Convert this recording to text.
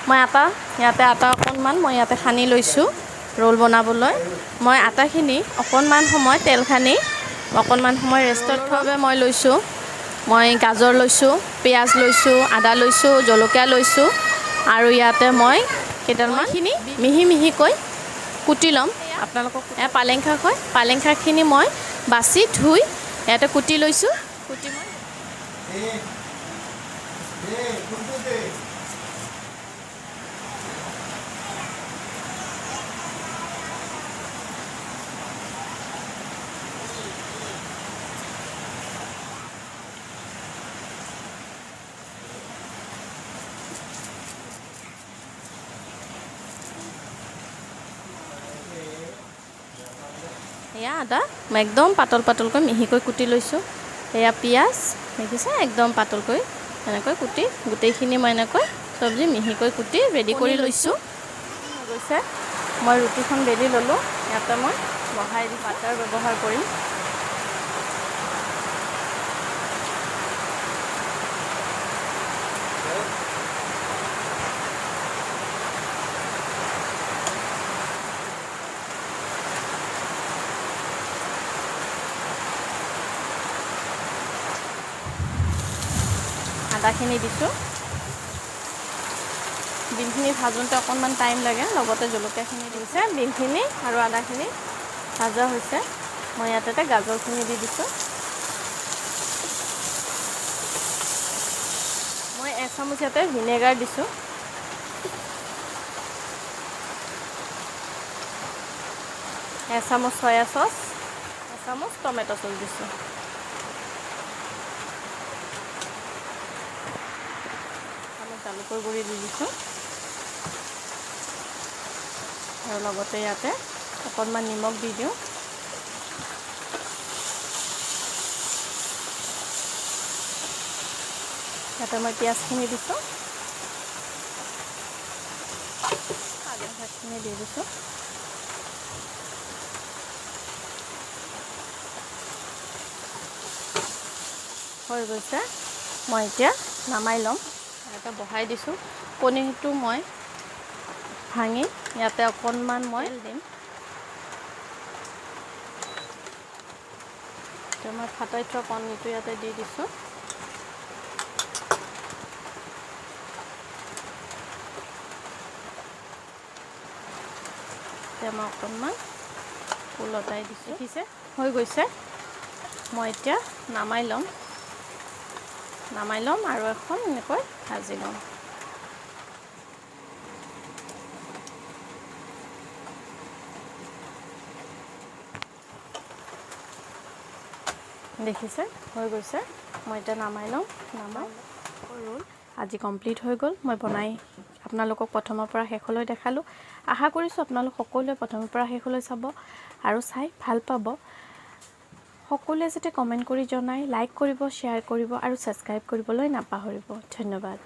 মই ইয়াতে আটা অকণমান মই ইয়াতে সানি লৈছোঁ ৰোল বনাবলৈ। মই আটাখিনি অকণমান সময় তেল সানি অকণমান সময় ৰেষ্টত থ'বলৈ মই লৈছোঁ। মই গাজৰ লৈছোঁ, পিঁয়াজ লৈছোঁ, আদা লৈছোঁ, জলকীয়া লৈছোঁ আৰু ইয়াতে মই কেইডালমানখিনি মিহি মিহিকৈ কুটি ল'ম। আপোনালোকক পালেং শাক হয়, পালেং শাকখিনি মই বাছি ধুই ইয়াতে কুটি লৈছোঁ। কুটি মই এয়া আদা মই একদম পাতলকৈ মিহিকৈ কুটি লৈছোঁ। এয়া পিঁয়াজ দেখিছে একদম পাতলকৈ এনেকৈ কুটি গোটেইখিনি মই এনেকৈ চব্জি মিহিকৈ কুটি ৰেডি কৰি লৈছোঁ। গৈছে মই ৰুটিখন বেলি ল'লোঁ। ইয়াতে মই বহাই দি বাটাৰ ব্যৱহাৰ কৰিম। আদাখিনি দিছোঁ। বিনখিনি ভাজোঁতে অকণমান টাইম লাগে, লগতে জলকীয়াখিনি দিছে। বিনখিনি আৰু আদাখিনি ভাজা হৈছে। মই ইয়াতে গাজৰখিনি দি দিছোঁ। মই এচামুচ ইয়াতে ভিনেগাৰ দিছোঁ। এচামুচ চয়া চচ, এচামুচ টমেটো চচ দিছোঁ। জালুকৰ গুড়ি দি দিছোঁ আৰু লগতে ইয়াতে অকণমান নিমখ দি দিওঁ। ইয়াতে মই পিঁয়াজখিনি দিছোঁ, পালেং শাকখিনি দি দিছোঁ। হৈ গৈছে, মই এতিয়া নামাই ল'ম। ইয়াতে বহাই দিছোঁ। কণীটো মই ভাঙি ইয়াতে অকণমান মই দিম। এতিয়া মই ফাটাই থোৱা কণীটো ইয়াতে দি দিছোঁ। এতিয়া মই অকণমান ওলটাই দিছোঁ। দেখিছে হৈ গৈছে। মই এতিয়া নামাই ল'ম আৰু এখন এনেকৈ ভাজি ল'ম। দেখিছে হৈ গৈছে। মই এতিয়া নামাই ল'ম। ৰোল আজি কমপ্লিট হৈ গ'ল। মই বনাই আপোনালোকক প্ৰথমৰ পৰা শেষলৈ দেখালোঁ। আশা কৰিছোঁ আপোনালোক সকলোৱে প্ৰথমৰ পৰা শেষলৈ চাব আৰু চাই ভাল পাব। সকলোৱে যাতে কমেণ্ট কৰি জনায়, লাইক কৰিব, শ্বেয়াৰ কৰিব আৰু ছাবস্ক্ৰাইব কৰিবলৈ নাপাহৰিব। ধন্যবাদ।